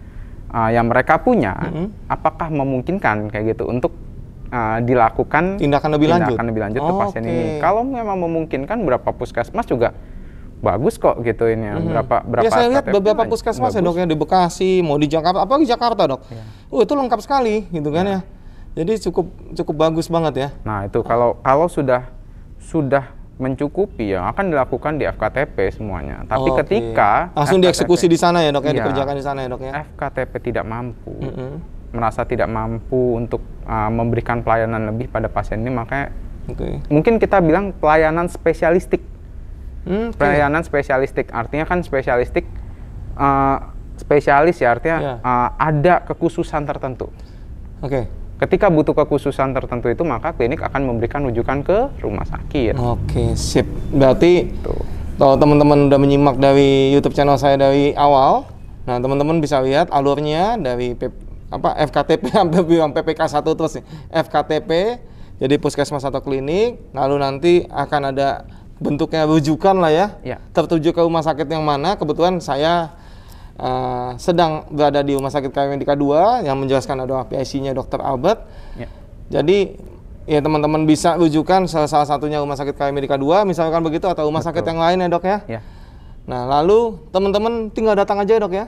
[SPEAKER 2] yang mereka punya, apakah memungkinkan kayak gitu untuk dilakukan tindakan lebih lanjut ke pasien ini. Kalau memang memungkinkan, berapa puskesmas juga bagus kok gitu ini ya. Berapa
[SPEAKER 1] saya lihat beberapa puskesmas ya, Dok ya, di Bekasi, mau di Jakarta, apalagi Jakarta, Dok. Itu lengkap sekali gitu kan ya. Jadi cukup bagus banget ya.
[SPEAKER 2] Nah, itu kalau sudah mencukupi ya akan dilakukan di FKTP semuanya. Tapi ketika
[SPEAKER 1] langsung dieksekusi di sana ya, Dok ya, dikerjakan di sana ya, Dok ya.
[SPEAKER 2] FKTP tidak mampu, merasa tidak mampu untuk memberikan pelayanan lebih pada pasien ini, makanya mungkin kita bilang pelayanan spesialistik. Pelayanan spesialistik artinya kan spesialistik spesialis ya, artinya ada kekhususan tertentu. Ketika butuh kekhususan tertentu itu, maka klinik akan memberikan rujukan ke rumah sakit.
[SPEAKER 1] Sip. Berarti kalau teman-teman udah menyimak dari YouTube channel saya dari awal, nah teman-teman bisa lihat alurnya dari FKTP sampai bilang PPK 1 terus nih. FKTP jadi puskesmas atau klinik, lalu nanti akan ada bentuknya rujukan lah ya, tertuju ke rumah sakit yang mana. Kebetulan saya sedang berada di Rumah Sakit KM Medika 2 yang menjelaskan adalah PIC-nya Dr. Albert. Jadi ya teman-teman bisa rujukan salah satunya Rumah Sakit KM Medika 2 misalkan begitu, atau rumah sakit yang lain ya, Dok ya. Nah, lalu teman-teman tinggal datang aja ya, Dok ya.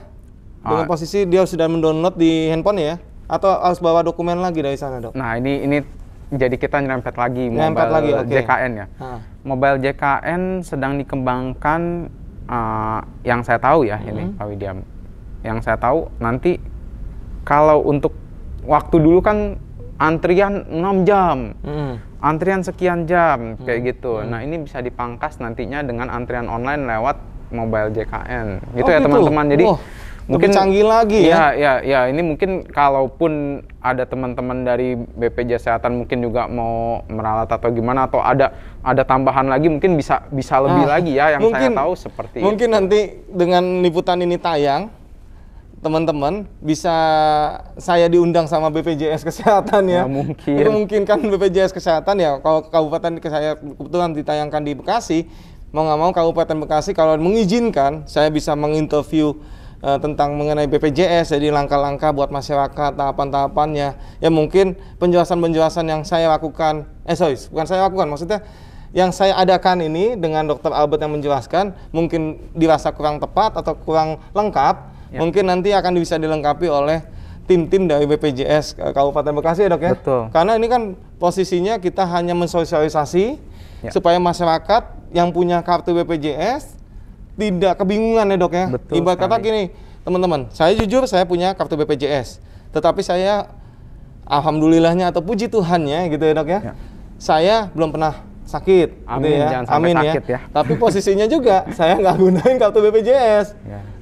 [SPEAKER 1] Dengan posisi dia sudah mendownload di handphone ya, atau harus bawa dokumen lagi dari sana, Dok?
[SPEAKER 2] Nah, ini jadi kita nyerempet lagi mobile JKN ya. Mobile JKN sedang dikembangkan, yang saya tahu ya, ini Pak Widiam. Yang saya tahu nanti kalau untuk waktu dulu kan antrian 6 jam, antrian sekian jam kayak gitu. Nah, ini bisa dipangkas nantinya dengan antrian online lewat mobile JKN. Gitu ya teman-teman. Jadi
[SPEAKER 1] mungkin canggih lagi ya.
[SPEAKER 2] Ya, ini mungkin kalaupun ada teman-teman dari BPJS Kesehatan mungkin juga mau meralat atau gimana, atau ada tambahan lagi, mungkin bisa lebih lagi ya, yang mungkin, saya tahu seperti
[SPEAKER 1] mungkin itu. Nanti dengan liputan ini tayang, teman-teman bisa saya diundang sama BPJS Kesehatan ya.
[SPEAKER 2] Mungkin.
[SPEAKER 1] Itu mungkin kan BPJS Kesehatan ya, kalau kabupaten saya kebetulan ditayangkan di Bekasi, mau nggak mau Kabupaten Bekasi kalau mengizinkan saya bisa menginterview tentang mengenai BPJS, jadi langkah-langkah buat masyarakat, tahapan-tahapannya. Ya mungkin penjelasan-penjelasan yang saya lakukan, bukan saya lakukan, maksudnya yang saya adakan ini dengan Dr. Albert yang menjelaskan mungkin dirasa kurang tepat atau kurang lengkap. Mungkin nanti akan bisa dilengkapi oleh tim-tim dari BPJS Kabupaten Bekasi ya dok ya?
[SPEAKER 2] Betul.
[SPEAKER 1] Karena ini kan posisinya kita hanya mensosialisasi supaya masyarakat yang punya kartu BPJS tidak kebingungan ya dok ya?
[SPEAKER 2] Betul.
[SPEAKER 1] Ibarat kata gini teman-teman, saya jujur saya punya kartu BPJS, tetapi saya alhamdulillahnya atau puji Tuhannya gitu ya dok ya, saya belum pernah sakit,
[SPEAKER 2] amin,
[SPEAKER 1] gitu ya.
[SPEAKER 2] jangan sampai
[SPEAKER 1] amin
[SPEAKER 2] sakit ya.
[SPEAKER 1] Tapi posisinya juga saya nggak gunain kartu BPJS,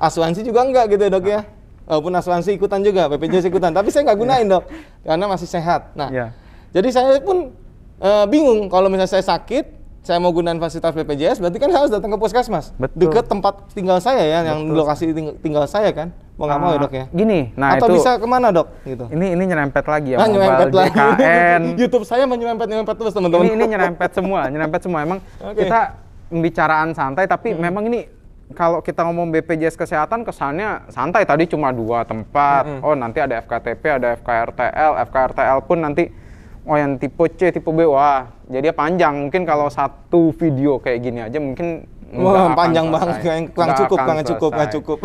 [SPEAKER 1] asuransi juga nggak gitu ya dok ya. Walaupun asuransi ikutan juga, BPJS ikutan, tapi saya nggak gunain dok, karena masih sehat. Nah, jadi saya pun bingung kalau misalnya saya sakit, saya mau gunain fasilitas BPJS, berarti kan harus datang ke puskesmas, dekat tempat tinggal saya ya, yang lokasi tinggal saya kan. Mau nggak mau ya dok ya?
[SPEAKER 2] Gini, nah
[SPEAKER 1] atau
[SPEAKER 2] itu
[SPEAKER 1] bisa kemana dok? Gitu.
[SPEAKER 2] Ini nyerempet lagi ya,
[SPEAKER 1] nyerempet lagi.
[SPEAKER 2] JKN.
[SPEAKER 1] YouTube saya menyerempet terus teman-teman.
[SPEAKER 2] Ini nyerempet semua. Emang kita pembicaraan santai, tapi memang ini kalau kita ngomong BPJS Kesehatan kesannya santai. Tadi cuma 2 tempat. Oh nanti ada FKTP, ada FKRTL pun nanti yang tipe C, tipe B. Wah, jadi panjang. Mungkin kalau satu video kayak gini aja mungkin
[SPEAKER 1] panjang banget, nggak cukup.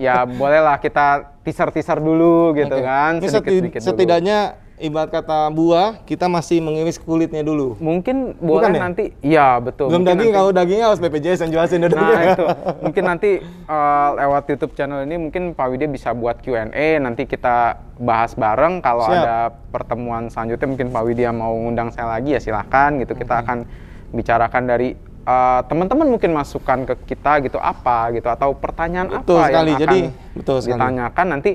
[SPEAKER 2] Ya bolehlah kita teaser dulu gitu kan.
[SPEAKER 1] Sedikit setidaknya ibarat kata buah, kita masih mengiris kulitnya dulu.
[SPEAKER 2] Mungkin boleh ya? Nanti, iya betul.
[SPEAKER 1] Belum daging, kalau dagingnya harus BPJS yang jelasin.
[SPEAKER 2] Nah itu, mungkin nanti lewat YouTube channel ini mungkin Pak Widya bisa buat Q&A, nanti kita bahas bareng. Kalau ada pertemuan selanjutnya mungkin Pak Widya mau ngundang saya lagi ya silahkan gitu. Kita akan bicarakan dari teman-teman mungkin masukan ke kita gitu apa gitu, atau pertanyaan
[SPEAKER 1] betul
[SPEAKER 2] apa
[SPEAKER 1] sekali.
[SPEAKER 2] yang akan
[SPEAKER 1] jadi,
[SPEAKER 2] ditanyakan nanti.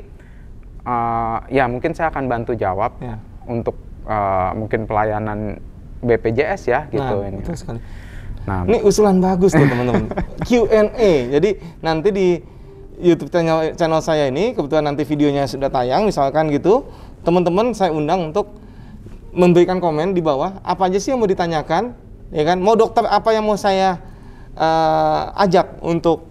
[SPEAKER 2] Ya mungkin saya akan bantu jawab untuk mungkin pelayanan BPJS ya gitu.
[SPEAKER 1] Betul sekali. Nah, ini usulan bagus tuh teman-teman. Q&A. Jadi nanti di YouTube channel saya ini, kebetulan nanti videonya sudah tayang misalkan gitu, teman-teman saya undang untuk memberikan komen di bawah apa aja sih yang mau ditanyakan, ya kan? Mau dokter apa yang mau saya ajak untuk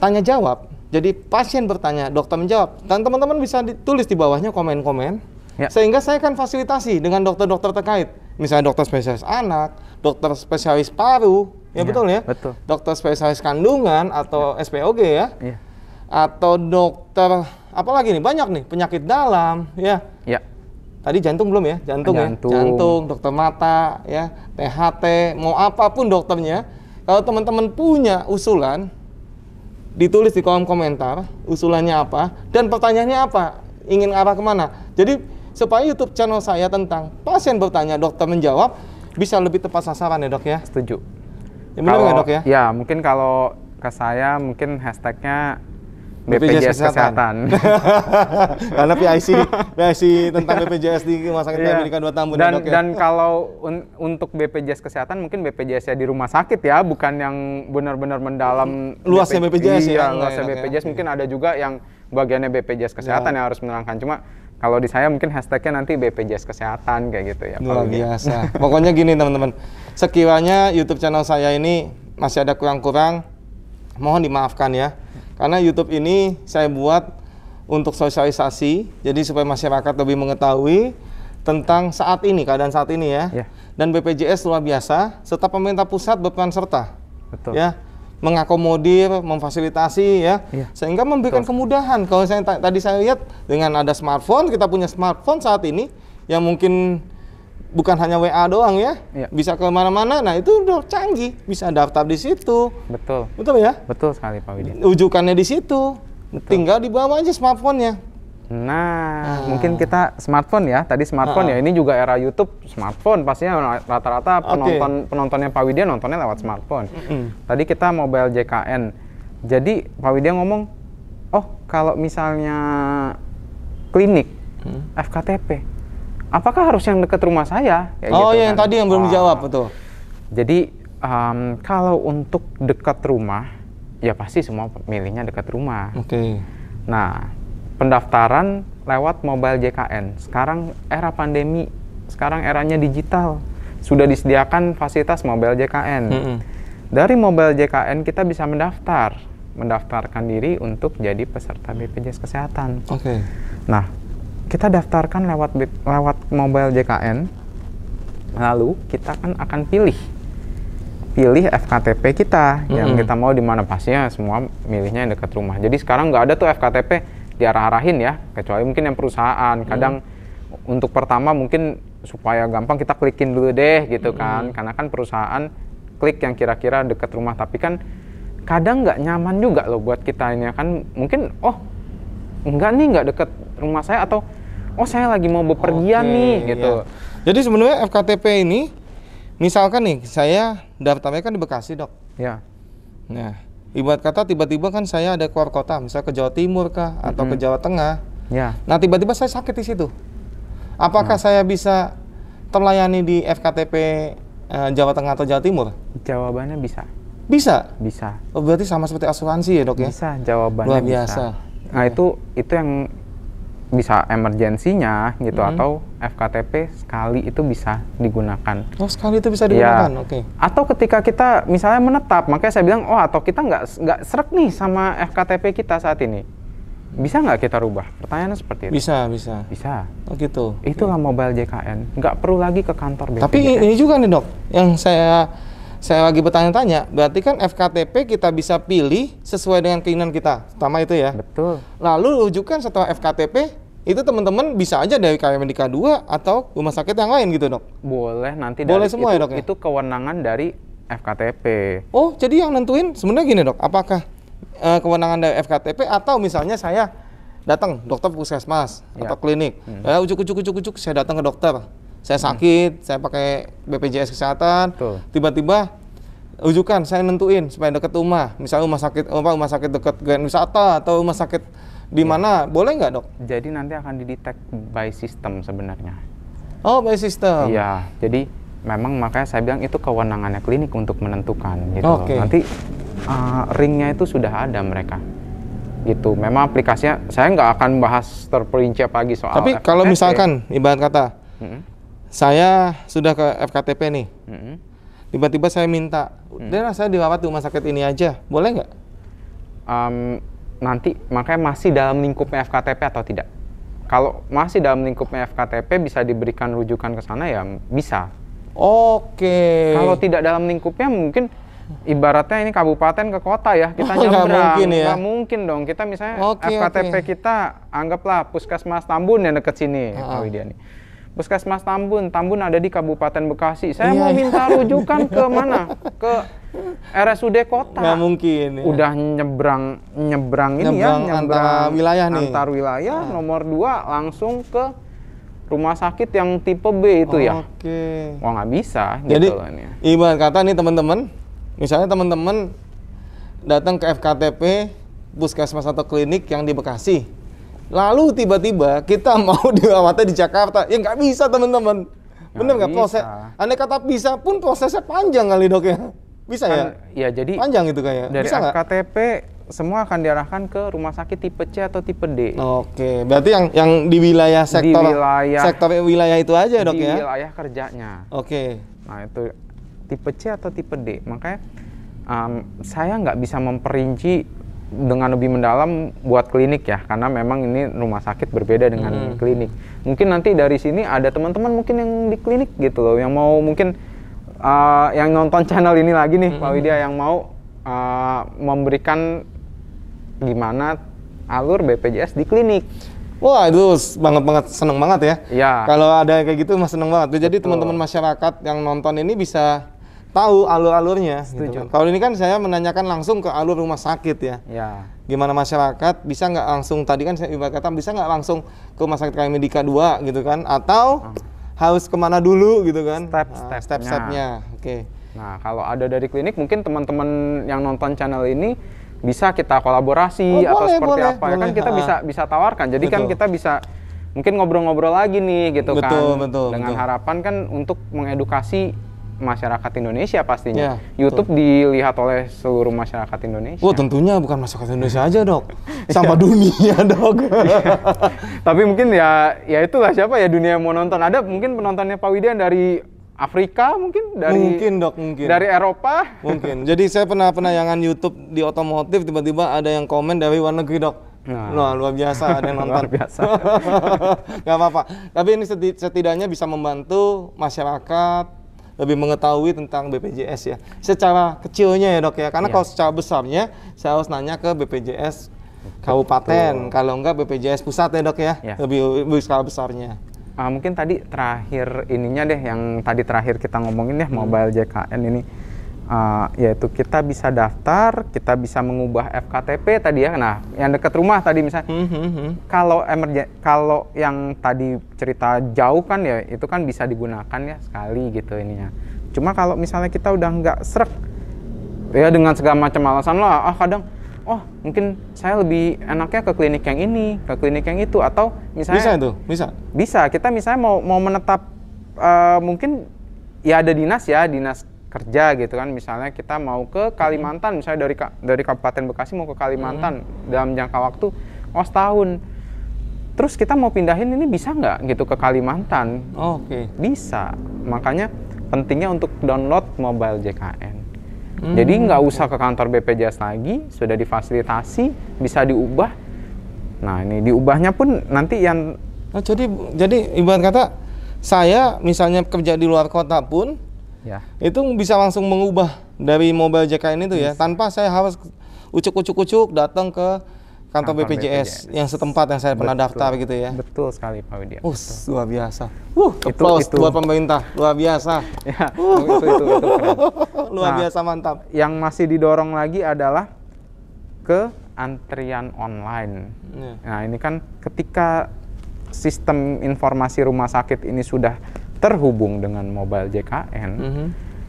[SPEAKER 1] tanya jawab. Jadi pasien bertanya, dokter menjawab. Dan teman-teman bisa ditulis di bawahnya komen-komen. Sehingga saya akan fasilitasi dengan dokter-dokter terkait. Misalnya dokter spesialis anak, dokter spesialis paru, betul ya?
[SPEAKER 2] Betul.
[SPEAKER 1] Dokter spesialis kandungan atau SPOG ya. Atau dokter, apalagi nih, banyak nih, penyakit dalam ya. Tadi jantung belum ya? Jantung, dokter mata ya, THT, mau apapun dokternya. Kalau teman-teman punya usulan, ditulis di kolom komentar usulannya apa dan pertanyaannya apa, ingin arah kemana. Jadi supaya YouTube channel saya tentang pasien bertanya dokter menjawab bisa lebih tepat sasaran ya dok ya.
[SPEAKER 2] Setuju.
[SPEAKER 1] Ya benar nggak dok ya?
[SPEAKER 2] Ya mungkin kalau ke saya mungkin hashtagnya BPJS Kesehatan.
[SPEAKER 1] Karena PIC tentang BPJS di Rumah Sakit Medika 2 Tambun ya dok ya.
[SPEAKER 2] Dan kalau untuk BPJS Kesehatan mungkin BPJS-nya di rumah sakit ya, bukan yang benar-benar mendalam.
[SPEAKER 1] Luasnya BPJS ya.
[SPEAKER 2] Luasnya BPJS mungkin ada juga yang bagiannya BPJS Kesehatan yang harus menerangkan. Cuma kalau di saya mungkin hashtagnya nanti BPJS Kesehatan kayak gitu ya.
[SPEAKER 1] Luar biasa. Pokoknya gini teman-teman, sekiranya YouTube channel saya ini masih ada kurang-kurang, mohon dimaafkan ya. Karena YouTube ini saya buat untuk sosialisasi, jadi supaya masyarakat lebih mengetahui tentang keadaan saat ini ya. Dan BPJS luar biasa, serta pemerintah pusat berperan serta.
[SPEAKER 2] Betul.
[SPEAKER 1] Ya, mengakomodir, memfasilitasi ya, sehingga memberikan kemudahan. Kalau tadi saya lihat dengan ada smartphone, kita punya smartphone saat ini yang mungkin bukan hanya WA doang ya, bisa ke mana-mana. Nah itu udah canggih, bisa daftar di situ. Betul ya? Betul sekali Pak Widya. Ujukannya di situ, tinggal dibawa aja smartphone-nya.
[SPEAKER 2] Nah, mungkin kita smartphone ya. Tadi smartphone ya. Ini juga era YouTube smartphone. Pastinya rata-rata penontonnya Pak Widya nontonnya lewat smartphone. Tadi kita mobile JKN. Jadi Pak Widya ngomong, oh kalau misalnya klinik FKTP, apakah harus yang dekat rumah saya? Kayak gitu
[SPEAKER 1] yang tadi yang belum dijawab betul.
[SPEAKER 2] Jadi kalau untuk dekat rumah, ya pasti semua milihnya dekat rumah. Nah, pendaftaran lewat mobile JKN. Sekarang era pandemi, sekarang eranya digital. Sudah disediakan fasilitas mobile JKN. Dari mobile JKN kita bisa mendaftarkan diri untuk jadi peserta BPJS Kesehatan. Nah, kita daftarkan lewat mobile JKN, lalu kita akan pilih FKTP kita yang kita mau di mana, pastinya semua milihnya yang dekat rumah. Jadi sekarang nggak ada tuh FKTP diarah-arahin ya, kecuali mungkin yang perusahaan. Kadang untuk pertama mungkin supaya gampang kita klikin dulu deh gitu kan, karena kan perusahaan klik yang kira-kira dekat rumah, tapi kan kadang nggak nyaman juga loh buat kita ini kan, mungkin nggak deket rumah saya, atau saya lagi mau bepergian nih gitu.
[SPEAKER 1] Jadi sebenarnya FKTP ini, misalkan nih saya daftarnya kan di Bekasi dok. Nah, ibarat kata tiba-tiba kan saya ada keluar kota, misalnya ke Jawa Timur kah atau ke Jawa Tengah. Nah tiba-tiba saya sakit di situ. Apakah saya bisa terlayani di FKTP Jawa Tengah atau Jawa Timur?
[SPEAKER 2] Jawabannya bisa.
[SPEAKER 1] Bisa?
[SPEAKER 2] Bisa.
[SPEAKER 1] Oh, berarti sama seperti asuransi ya dok ya?
[SPEAKER 2] Bisa, jawabannya
[SPEAKER 1] luar biasa.
[SPEAKER 2] Bisa. Nah itu yang bisa emergensinya gitu, atau FKTP sekali itu bisa digunakan. Oh, sekali itu bisa digunakan, Atau ketika kita misalnya menetap, makanya saya bilang, atau kita nggak srek nih sama FKTP kita saat ini. Bisa nggak kita rubah? Pertanyaannya seperti itu. Bisa. Oh gitu. Itulah mobile JKN. Nggak perlu lagi ke kantor BPJS.
[SPEAKER 1] Tapi ini juga nih dok, yang saya lagi bertanya-tanya, berarti kan FKTP kita bisa pilih sesuai dengan keinginan kita. Pertama itu ya.
[SPEAKER 2] Betul.
[SPEAKER 1] Lalu rujukan setelah FKTP, itu teman-teman bisa aja dari KM Medika 2 atau rumah sakit yang lain gitu dok?
[SPEAKER 2] Boleh, nanti
[SPEAKER 1] boleh semua ya dok ya?
[SPEAKER 2] Itu kewenangan dari FKTP.
[SPEAKER 1] Oh, jadi yang nentuin sebenarnya gini dok, apakah kewenangan dari FKTP atau misalnya saya datang dokter puskesmas atau klinik, ujuk saya datang ke dokter, saya sakit, saya pakai BPJS Kesehatan, tiba-tiba rujukan saya nentuin supaya dekat rumah, misalnya rumah sakit dekat Grand Wisata atau rumah sakit di mana, boleh nggak dok?
[SPEAKER 2] Jadi nanti akan didetek by system sebenarnya.
[SPEAKER 1] Oh, by system.
[SPEAKER 2] Iya, jadi memang makanya saya bilang itu kewenangannya klinik untuk menentukan gitu. Nanti ringnya itu sudah ada mereka gitu. Memang aplikasinya saya nggak akan bahas terperinci lagi soal
[SPEAKER 1] tapi FKTP. Kalau misalkan ibarat kata saya sudah ke FKTP nih, tiba-tiba saya minta udah saya dirawat di rumah sakit ini aja, boleh nggak?
[SPEAKER 2] Nanti makanya masih dalam lingkupnya FKTP atau tidak. Kalau masih dalam lingkupnya FKTP bisa diberikan rujukan ke sana ya bisa. Kalau tidak dalam lingkupnya, mungkin ibaratnya ini kabupaten ke kota ya, kita nyebrang. Nggak mungkin dong. Kita misalnya FKTP kita anggaplah Puskesmas Tambun yang deket sini, Pak Widya nih. Puskesmas Tambun ada di Kabupaten Bekasi. Saya mau minta rujukan ke mana? Ke RSUD kota.
[SPEAKER 1] Nggak mungkin. Ya.
[SPEAKER 2] Udah nyebrang ini ya,
[SPEAKER 1] antar wilayah nih.
[SPEAKER 2] Antar wilayah, nomor 2 langsung ke rumah sakit yang tipe B itu ya. Wah nggak bisa.
[SPEAKER 1] Jadi
[SPEAKER 2] gitu
[SPEAKER 1] ibarat kata nih teman-teman, misalnya teman-teman datang ke FKTP puskesmas atau klinik yang di Bekasi, lalu tiba-tiba kita mau dirawatnya di Jakarta, ya nggak bisa teman-teman. Bener nggak proses? Andai kata bisa pun prosesnya panjang kali dok ya. Bisa kan,
[SPEAKER 2] ya jadi
[SPEAKER 1] panjang itu kayak.
[SPEAKER 2] Dari
[SPEAKER 1] bisa
[SPEAKER 2] FKTP semua akan diarahkan ke rumah sakit tipe C atau tipe D.
[SPEAKER 1] Berarti yang di wilayah sektor wilayah itu aja dok ya?
[SPEAKER 2] Di wilayah kerjanya. Nah itu tipe C atau tipe D. Makanya saya nggak bisa memperinci dengan lebih mendalam buat klinik ya, karena memang ini rumah sakit berbeda dengan klinik. Mungkin nanti dari sini ada teman-teman mungkin yang di klinik gitu loh, yang mau mungkin yang nonton channel ini lagi nih Pak Widya, yang mau memberikan gimana alur BPJS di klinik.
[SPEAKER 1] Wah itu seneng banget ya.
[SPEAKER 2] Iya.
[SPEAKER 1] Kalau ada kayak gitu mas seneng banget. Jadi teman-teman masyarakat yang nonton ini bisa tahu alur-alurnya. Gitu kan. Kalau ini kan saya menanyakan langsung ke alur rumah sakit ya.
[SPEAKER 2] Iya.
[SPEAKER 1] Gimana masyarakat bisa nggak langsung, tadi kan saya ibarat kata bisa nggak langsung ke rumah sakit KM Medika 2 gitu kan, atau harus kemana dulu gitu kan? Step-stepnya.
[SPEAKER 2] Nah kalau ada dari klinik, mungkin teman-teman yang nonton channel ini bisa kita kolaborasi atau seperti apa ya kan, kita bisa tawarkan. Jadi kan kita bisa mungkin ngobrol-ngobrol lagi nih gitu kan. Dengan harapan kan untuk mengedukasi masyarakat Indonesia pastinya. YouTube dilihat oleh seluruh masyarakat Indonesia.
[SPEAKER 1] Tentunya bukan masyarakat Indonesia aja, Dok. Sampai dunia, Dok.
[SPEAKER 2] Tapi mungkin ya itulah siapa ya dunia yang mau nonton. Ada mungkin penontonnya Pak Widian dari Afrika mungkin,
[SPEAKER 1] Dok, mungkin.
[SPEAKER 2] Dari Eropa.
[SPEAKER 1] Mungkin. Jadi saya pernah penayangan YouTube di otomotif, tiba-tiba ada yang komen dari luar negeri, Dok. Nah, luar biasa ada yang nonton.
[SPEAKER 2] Luar biasa.
[SPEAKER 1] Nggak apa-apa. Tapi ini setidaknya bisa membantu masyarakat lebih mengetahui tentang BPJS ya. Secara kecilnya ya, Dok ya. Karena kalau secara besarnya saya harus nanya ke BPJS kabupaten, kalau enggak BPJS pusat ya, Dok ya. Lebih skala besarnya.
[SPEAKER 2] Mungkin tadi terakhir ininya deh, yang tadi terakhir kita ngomongin ya, Mobile JKN ini, yaitu kita bisa daftar, kita bisa mengubah FKTP tadi ya. Nah, yang dekat rumah tadi misalnya, kalau yang tadi cerita jauh kan ya, itu kan bisa digunakan ya sekali gitu ininya. Cuma kalau misalnya kita udah nggak srek, ya dengan segala macam alasan lah, kadang mungkin saya lebih enaknya ke klinik yang ini, ke klinik yang itu, atau misalnya bisa kita misalnya mau menetap, mungkin ya ada dinas kerja gitu kan, misalnya kita mau ke Kalimantan, misalnya dari Kabupaten Bekasi mau ke Kalimantan dalam jangka waktu setahun, terus kita mau pindahin ini bisa nggak gitu ke Kalimantan? Bisa, makanya pentingnya untuk download Mobile JKN. Jadi nggak usah ke kantor BPJS lagi, sudah difasilitasi, bisa diubah. Nah ini diubahnya pun nanti yang...
[SPEAKER 1] jadi ibarat kata, saya misalnya kerja di luar kota pun, itu bisa langsung mengubah dari Mobile JKN itu ya, tanpa saya harus ucuk-ucuk datang ke kantor BPJS yang setempat yang saya pernah daftar gitu ya.
[SPEAKER 2] Betul sekali Pak Widya.
[SPEAKER 1] Luar biasa. Itu buat pemerintah, luar biasa.
[SPEAKER 2] Itu keren.
[SPEAKER 1] Luar biasa, mantap.
[SPEAKER 2] Yang masih didorong lagi adalah ke antrian online. Nah ini kan ketika sistem informasi rumah sakit ini sudah terhubung dengan Mobile JKN,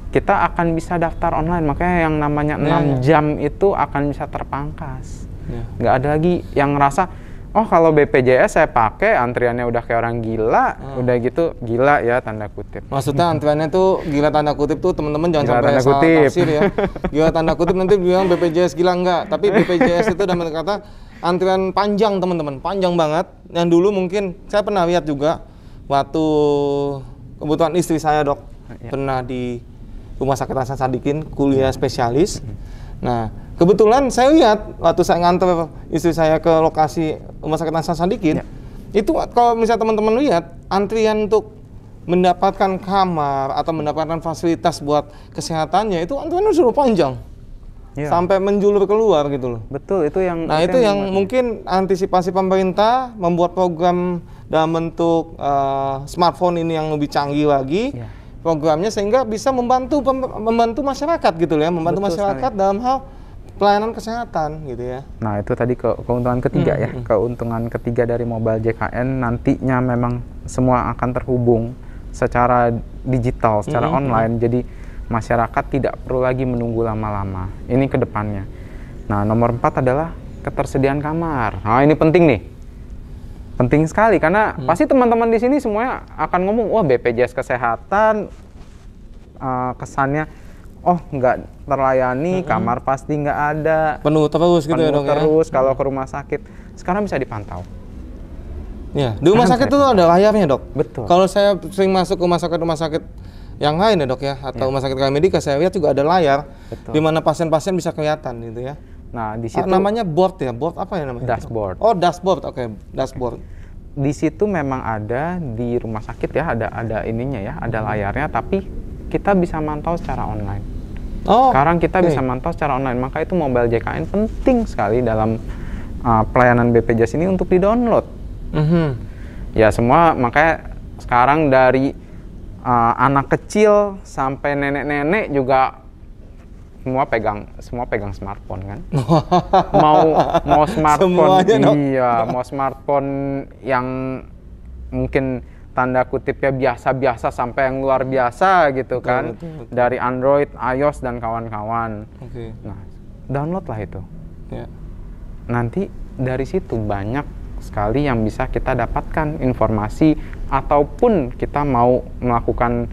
[SPEAKER 2] kita akan bisa daftar online. Makanya yang namanya 6 jam itu akan bisa terpangkas. Nggak ada lagi yang ngerasa, kalau BPJS saya pakai antriannya udah kayak orang gila, udah gitu gila ya tanda kutip.
[SPEAKER 1] Maksudnya antriannya tuh gila tanda kutip tuh teman-teman jangan sampai salah tafsir ya. Gila tanda kutip nanti bilang BPJS gila, enggak. Tapi BPJS itu dalam kata antrian panjang teman-teman, panjang banget. Yang dulu mungkin saya pernah lihat juga waktu kebetulan istri saya, Dok, pernah di Rumah Sakit Hasan Sadikin kuliah spesialis. Nah, kebetulan saya lihat waktu saya nganter istri saya ke lokasi Rumah Sakit Hasan Sadikin, itu kalau misalnya teman-teman lihat antrian untuk mendapatkan kamar atau mendapatkan fasilitas buat kesehatannya itu antriannya sudah panjang, sampai menjulur keluar gitu loh.
[SPEAKER 2] Betul, itu yang.
[SPEAKER 1] Nah itu yang mungkin antisipasi pemerintah membuat program dalam bentuk smartphone ini yang lebih canggih lagi. Programnya sehingga bisa membantu masyarakat gitu ya, membantu masyarakat dalam hal pelayanan kesehatan gitu ya.
[SPEAKER 2] Nah itu tadi keuntungan ketiga ya, keuntungan ketiga dari Mobile JKN, nantinya memang semua akan terhubung secara digital, secara online, jadi masyarakat tidak perlu lagi menunggu lama-lama. Ini ke depannya. Nah nomor 4 adalah ketersediaan kamar. Nah ini penting nih. Penting sekali karena pasti teman-teman di sini semuanya akan ngomong, BPJS Kesehatan kesannya nggak terlayani, kamar pasti nggak ada,
[SPEAKER 1] penuh terus gitu ya, Dok,
[SPEAKER 2] terus kalau ke rumah sakit. Sekarang bisa dipantau.
[SPEAKER 1] Ya, di rumah sakit itu ada layarnya, Dok.
[SPEAKER 2] Betul.
[SPEAKER 1] Kalau saya sering masuk ke rumah sakit yang lain ya, Dok ya, atau rumah sakit Medika, saya lihat juga ada layar di mana pasien-pasien bisa kelihatan gitu ya.
[SPEAKER 2] Nah, di situ
[SPEAKER 1] namanya board ya, board apa ya namanya?
[SPEAKER 2] Dashboard.
[SPEAKER 1] Dashboard, oke, dashboard.
[SPEAKER 2] Di situ memang ada di rumah sakit ya, ada ininya ya, ada layarnya, tapi kita bisa mantau secara online. Sekarang kita bisa mantau secara online, maka itu Mobile JKN penting sekali dalam pelayanan BPJS ini untuk di-download. Ya semua, makanya sekarang dari anak kecil sampai nenek-nenek juga semua pegang smartphone kan. mau smartphone mau smartphone yang mungkin tanda kutipnya biasa-biasa sampai yang luar biasa gitu kan. Betul. Dari Android, iOS dan kawan-kawan. Nah, download lah itu. Nanti dari situ banyak sekali yang bisa kita dapatkan informasi, ataupun kita mau melakukan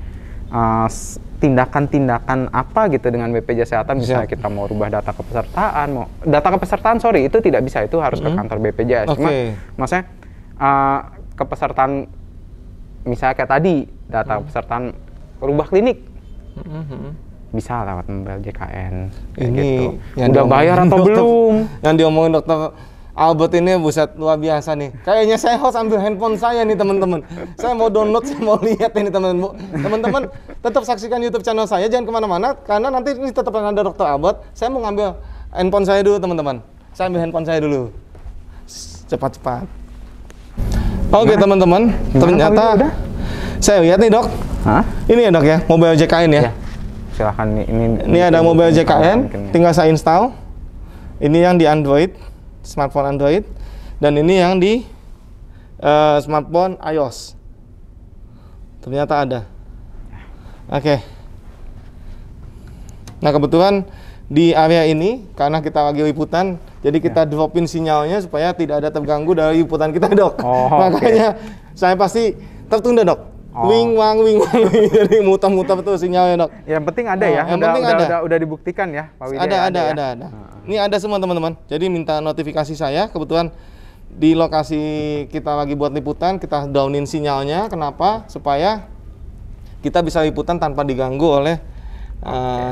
[SPEAKER 2] tindakan-tindakan apa gitu dengan BPJS Kesehatan, misalnya kita mau rubah data kepesertaan, sorry, itu tidak bisa, itu harus ke kantor BPJS. Cuma maksudnya kepesertaan, misalnya kayak tadi, data kepesertaan rubah klinik, bisa lewat mobile JKN.
[SPEAKER 1] Ini
[SPEAKER 2] gitu.
[SPEAKER 1] Yang
[SPEAKER 2] udah bayar atau belum?
[SPEAKER 1] Yang diomongin dokter Albert ini buset luar biasa nih. Kayaknya saya harus ambil handphone saya nih teman-teman. Saya mau download, saya mau lihat ini teman-teman. Teman-teman tetap saksikan YouTube channel saya, jangan kemana-mana karena nanti ini tetap ada dokter Albert. Saya mau ngambil handphone saya dulu teman-teman. Saya ambil handphone saya dulu. Cepat-cepat. Oke teman-teman, ternyata saya lihat nih dok. Hah? Ini ya dok ya, mobile JKN ya.
[SPEAKER 2] Silahkan
[SPEAKER 1] ini ada mobile JKN, tinggal saya install. Ini yang di Android, smartphone Android, dan ini yang di smartphone iOS. Ternyata ada. Oke. Nah kebetulan di area ini karena kita lagi liputan, jadi kita dropin sinyalnya supaya tidak ada terganggu dari liputan kita dok. Makanya saya pasti tertunda dok. Wing wang, jadi muter-muter tuh sinyalnya dok.
[SPEAKER 2] Yang penting ada ya. Yang penting udah dibuktikan ya, Pak Widya.
[SPEAKER 1] Ada. Ini ada semua teman-teman. Jadi minta notifikasi saya. Kebetulan di lokasi kita lagi buat liputan, kita downin sinyalnya. Kenapa? Supaya kita bisa liputan tanpa diganggu oleh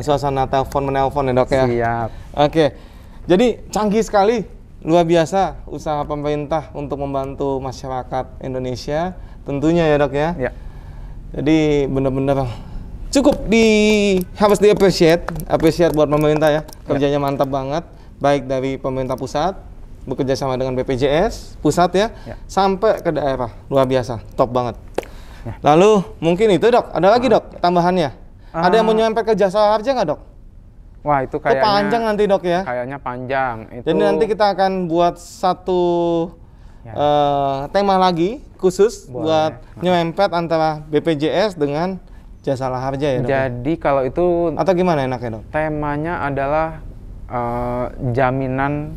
[SPEAKER 1] suasana telepon menelpon ya dok ya.
[SPEAKER 2] Siap.
[SPEAKER 1] Oke. Jadi canggih sekali, luar biasa usaha pemerintah untuk membantu masyarakat Indonesia. Tentunya ya dok ya. Jadi benar-benar cukup harus di-appreciate buat pemerintah ya. Kerjanya mantap banget, baik dari pemerintah pusat bekerja sama dengan BPJS pusat ya, sampai ke daerah. Luar biasa, top banget. Lalu mungkin itu dok, ada lagi dok tambahannya. Ada yang mau nyampe ke jasa harja nggak dok?
[SPEAKER 2] Wah itu kayaknya
[SPEAKER 1] panjang nanti dok ya.
[SPEAKER 2] Kayaknya panjang.
[SPEAKER 1] Jadi nanti kita akan buat satu tema lagi khusus buat nyempet antara BPJS dengan jasa harja ya dok.
[SPEAKER 2] Jadi kalau itu
[SPEAKER 1] atau gimana enaknya dok?
[SPEAKER 2] Temanya adalah jaminan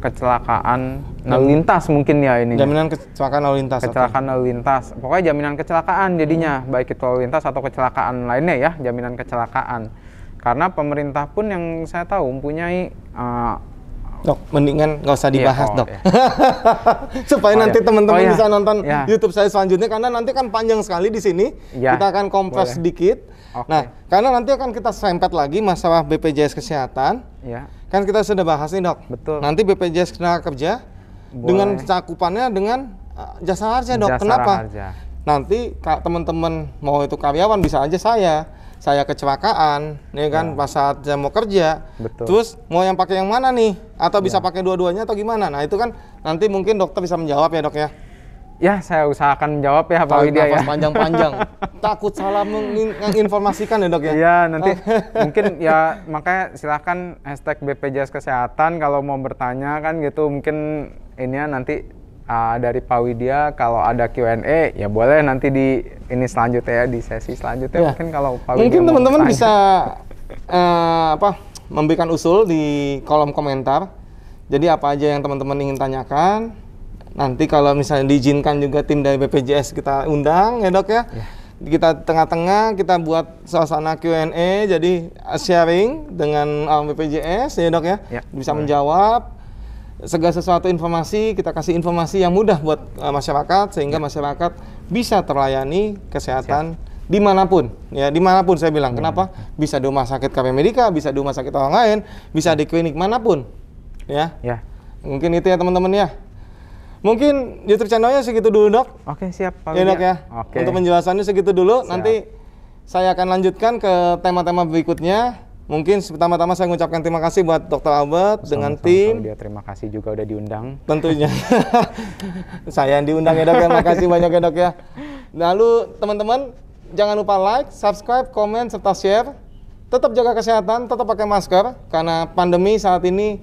[SPEAKER 2] kecelakaan lalu lintas mungkin ya ini.
[SPEAKER 1] Jaminan kecelakaan lalu lintas.
[SPEAKER 2] Kecelakaan lalu lintas. Pokoknya jaminan kecelakaan jadinya, baik itu lalu lintas atau kecelakaan lainnya ya, jaminan kecelakaan. Karena pemerintah pun yang saya tahu mempunyai
[SPEAKER 1] dok, mendingan nggak usah dibahas dok. Supaya nanti teman-teman bisa nonton YouTube saya selanjutnya, karena nanti kan panjang sekali di sini. Kita akan kompres sedikit. Nah, karena nanti akan kita sempet lagi masalah BPJS Kesehatan. Kan kita sudah bahas nih dok.
[SPEAKER 2] Betul.
[SPEAKER 1] Nanti BPJS Tenaga dengan cakupannya dengan jasa harja dok. Kenapa? Nanti teman-teman mau itu karyawan bisa aja saya kecelakaan, nih kan pas saat saya mau kerja.
[SPEAKER 2] Betul.
[SPEAKER 1] Terus mau yang pakai yang mana nih? Atau bisa pakai dua-duanya atau gimana? Nah itu kan nanti mungkin dokter bisa menjawab ya dok ya.
[SPEAKER 2] Ya saya usahakan menjawab ya Pak Widya ya.
[SPEAKER 1] Panjang-panjang. Takut salah menginformasikan ya dok ya.
[SPEAKER 2] Iya nanti mungkin ya makanya silahkan hashtag BPJS Kesehatan kalau mau bertanya kan gitu, mungkin ini ya nanti dari Pak Widya kalau ada Q&A ya boleh nanti di ini selanjutnya ya, di sesi selanjutnya mungkin kalau Pak Widya
[SPEAKER 1] mungkin teman-teman bisa memberikan usul di kolom komentar. Jadi apa aja yang teman-teman ingin tanyakan, nanti kalau misalnya diizinkan juga tim dari BPJS kita undang ya dok ya. Kita tengah-tengah kita buat suasana Q&A, jadi sharing dengan BPJS ya dok ya, bisa menjawab segala sesuatu informasi, kita kasih informasi yang mudah buat masyarakat sehingga masyarakat bisa terlayani kesehatan dimanapun ya, dimanapun saya bilang. Kenapa? Bisa di rumah sakit KP Medika, bisa di rumah sakit orang lain, bisa di klinik manapun ya. Mungkin itu ya teman-teman ya. Mungkin YouTube channelnya segitu dulu dok.
[SPEAKER 2] Oke siap Pak
[SPEAKER 1] ya dok ya. Untuk penjelasannya segitu dulu. Nanti saya akan lanjutkan ke tema-tema berikutnya. Mungkin pertama-tama saya mengucapkan terima kasih buat Dr. Albert dengan tim.
[SPEAKER 2] Terima kasih juga udah diundang.
[SPEAKER 1] Tentunya. Saya yang diundang ya dok ya. Makasih banyak ya dok ya. Lalu teman-teman jangan lupa like, subscribe, komen, serta share. Tetap jaga kesehatan, tetap pakai masker. Karena pandemi saat ini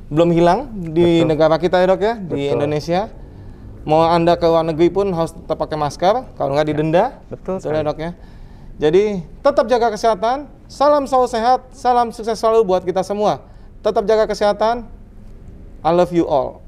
[SPEAKER 1] belum hilang di negara kita ya dok ya. Di Indonesia. Mau Anda ke luar negeri pun harus tetap pakai masker. Kalau nggak didenda.
[SPEAKER 2] Betul
[SPEAKER 1] ya dok ya. Jadi tetap jaga kesehatan, salam selalu sehat, salam sukses selalu buat kita semua. Tetap jaga kesehatan, I love you all.